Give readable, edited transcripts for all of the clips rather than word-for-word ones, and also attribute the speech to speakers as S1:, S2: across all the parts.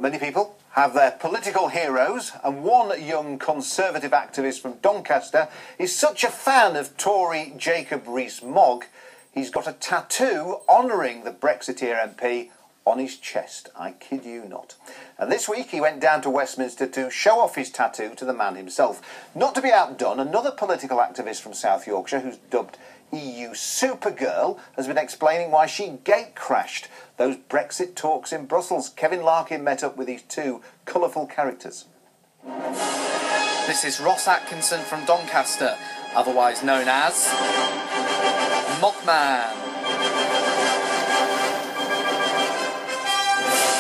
S1: many people have their political heroes, and one young Conservative activist from Doncaster is such a fan of Tory Jacob Rees-Mogg, he's got a tattoo honouring the Brexiteer MP on his chest. I kid you not. And this week he went down to Westminster to show off his tattoo to the man himself. Not to be outdone, another political activist from South Yorkshire, who's dubbed EU Supergirl, has been explaining why she gate-crashed those Brexit talks in Brussels. Kevin Larkin met up with these two colourful characters.
S2: This is Ross Atkinson from Doncaster, otherwise known as Mogman.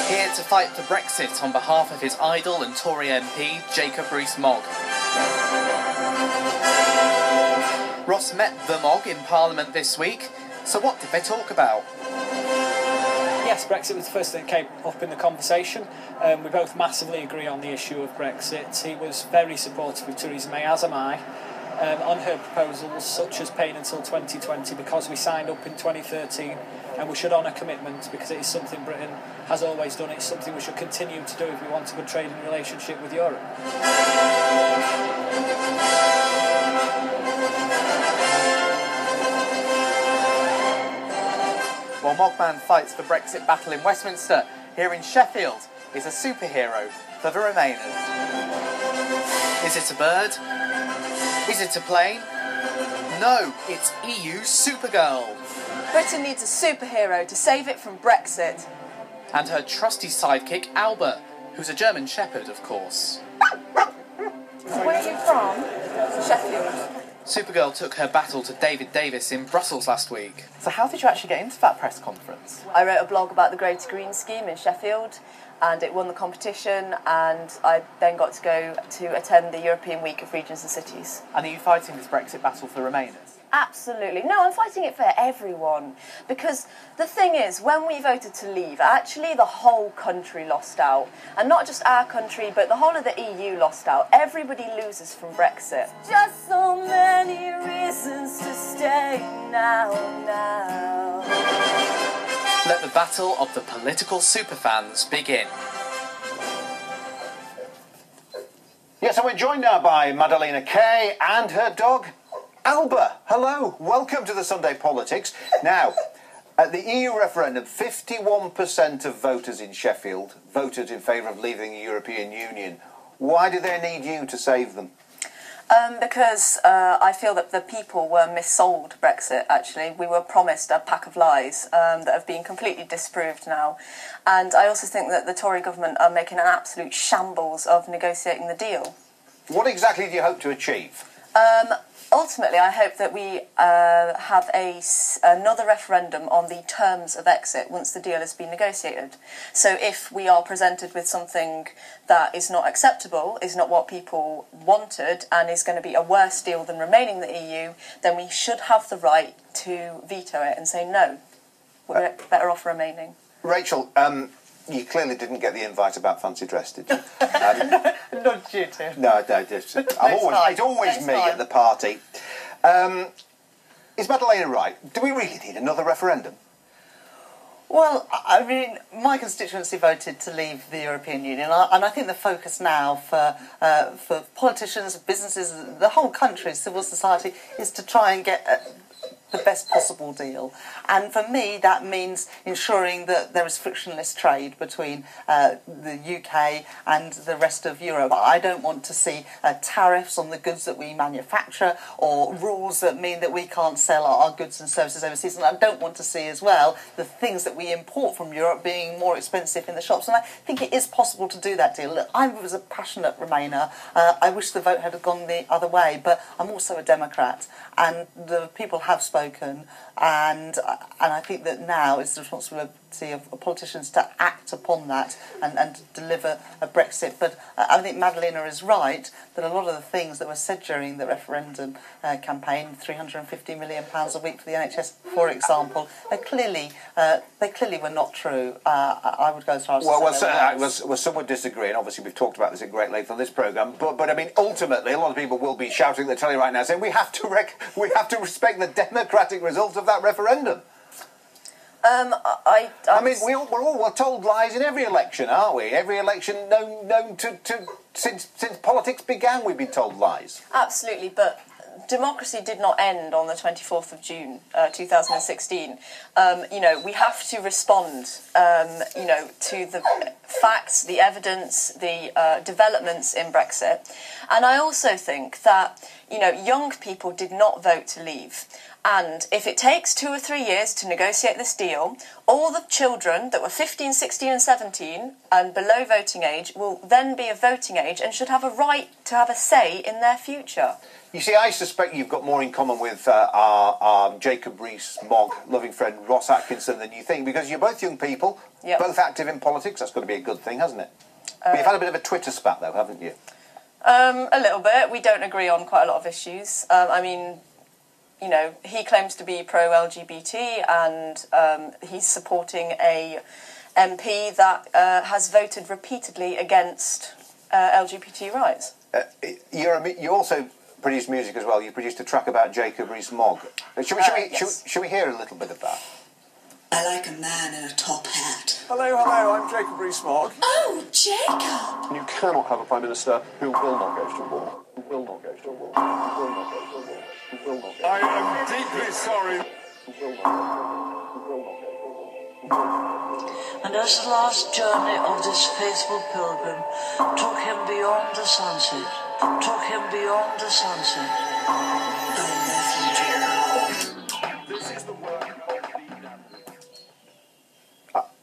S2: Here to fight for Brexit on behalf of his idol and Tory MP, Jacob Rees-Mogg. Ross met the Mogg in Parliament this week, so what did they talk about?
S3: Yes, Brexit was the first thing that came up in the conversation. We both massively agree on the issue of Brexit. He was very supportive of Theresa May, as am I, on her proposals such as paying until 2020 because we signed up in 2013, and we should honour commitment because it is something Britain has always done. It's something we should continue to do if we want a good trading relationship with Europe.
S2: While Mogman fights the Brexit battle in Westminster, here in Sheffield is a superhero for the Remainers. Is it a bird? Is it a plane? No, it's EU Supergirl.
S4: Britain needs a superhero to save it from Brexit.
S2: And her trusty sidekick, Alba, who's a German Shepherd, of course.
S4: Where are you from? Sheffield.
S2: Supergirl took her battle to David Davis in Brussels last week. So how did you actually get into that press conference?
S4: I wrote a blog about the Greater Green Scheme in Sheffield, and it won the competition, and I then got to go to attend the European Week of Regions and Cities.
S2: And are you fighting this Brexit battle for Remainers?
S4: Absolutely. No, I'm fighting it for everyone. Because the thing is, when we voted to leave, actually the whole country lost out. And not just our country, but the whole of the EU lost out. Everybody loses from Brexit. Just so many reasons to stay now.
S2: Let the battle of the political superfans begin.
S1: Yes, and we're joined now by Madalena Kay and her dog, Alba. Hello, welcome to the Sunday Politics. Now, at the EU referendum, 51% of voters in Sheffield voted in favour of leaving the European Union. Why do they need you to save them?
S4: Because I feel that the people were missold Brexit, actually. We were promised a pack of lies that have been completely disproved now. And I also think that the Tory government are making an absolute shambles of negotiating the deal.
S1: What exactly do you hope to achieve?
S4: Ultimately, I hope that we have another referendum on the terms of exit once the deal has been negotiated. So if we are presented with something that is not acceptable, is not what people wanted, and is going to be a worse deal than remaining in the EU, then we should have the right to veto it and say no, we're better off remaining.
S1: Rachel, you clearly didn't get the invite about fancy dress, did you?
S2: Not you two.
S1: No, just, it's always me at the party. Is Madalena right? Do we really need another referendum?
S5: Well, I mean, my constituency voted to leave the European Union, and I think the focus now for politicians, businesses, the whole country, civil society, is to try and get the best possible deal. And for me, that means ensuring that there is frictionless trade between the UK and the rest of Europe. I don't want to see tariffs on the goods that we manufacture, or rules that mean that we can't sell our goods and services overseas. And I don't want to see as well the things that we import from Europe being more expensive in the shops. And I think it is possible to do that deal. Look, I was a passionate Remainer. I wish the vote had gone the other way, but I'm also a Democrat, and the people have spoken, and I think that now it's the responsibility of politicians to act upon that and to deliver a Brexit. But I think Madalena is right that a lot of the things that were said during the referendum campaign, £350 million a week for the NHS, for example, they clearly were not true. I would go as far as to say
S1: some would disagree, and obviously we've talked about this at great length on this programme. But I mean, ultimately, a lot of people will be shouting at the telly right now, saying we have to respect the democratic result of that referendum. I mean, we're told lies in every election, aren't we? Every election known to since politics began, we've been told lies.
S4: Absolutely, but democracy did not end on the 24th of June 2016. We have to respond, to the facts, the evidence, the developments in Brexit. And I also think that, young people did not vote to leave. And if it takes 2 or 3 years to negotiate this deal, all the children that were 15, 16 and 17 and below voting age will then be of voting age and should have a right to have a say in their future.
S1: You see, I suspect you've got more in common with our Jacob Rees-Mogg loving friend Ross Atkinson than you think, because you're both young people,
S4: Yep.
S1: both active in politics. That's got to be a good thing, hasn't it? But you've had a bit of a Twitter spat, though, haven't you?
S4: A little bit. We don't agree on quite a lot of issues. He claims to be pro-LGBT and he's supporting a MP that has voted repeatedly against LGBT rights.
S1: You also produce music as well. You produced a track about Jacob Rees-Mogg. Should we hear a little bit of that?
S6: I like a man in a top hat.
S7: Hello, I'm Jacob Rees-Mogg.
S6: Oh, Jacob!
S7: You cannot have a Prime Minister who will not go to war. Who will not go to war. Who will not go to war. Who will not go to war. I am deeply sorry. Who will not go to war.
S8: And as the last journey of this faithful pilgrim took him beyond the sunset, took him beyond the sunset.
S6: I love you, Jacob.
S7: This is the work of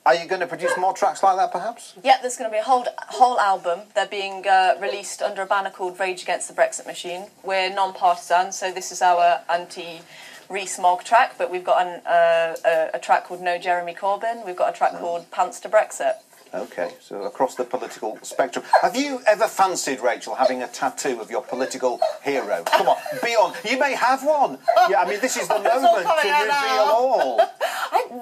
S1: Are you going to produce more tracks like that, perhaps?
S4: Yeah, there's going to be a whole album. They're being released under a banner called Rage Against the Brexit Machine. We're non-partisan, so this is our anti-Rees-Mogg track, but we've got a track called No Jeremy Corbyn. We've got a track called Pants to Brexit.
S1: Okay, so across the political spectrum. Have you ever fancied, Rachel, having a tattoo of your political hero? Come on, be on. You may have one. Yeah, I mean, this is the moment to reveal all.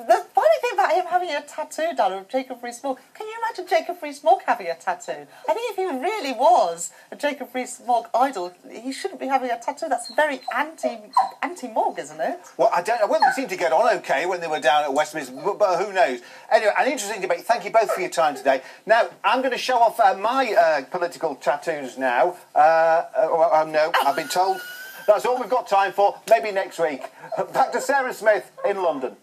S5: The funny thing about him having a tattoo done of Jacob Rees-Mogg, can you imagine Jacob Rees-Mogg having a tattoo? I think if he really was a Jacob Rees-Mogg idol, he shouldn't be having a tattoo. That's very anti-Mogg, isn't it?
S1: Well, I don't know. Well, they seemed to get on okay when they were down at Westminster, but who knows? Anyway, an interesting debate. Thank you both for your time today. Now, I'm going to show off my political tattoos now. No, I've been told that's all we've got time for. Maybe next week. Back to Sarah Smith in London.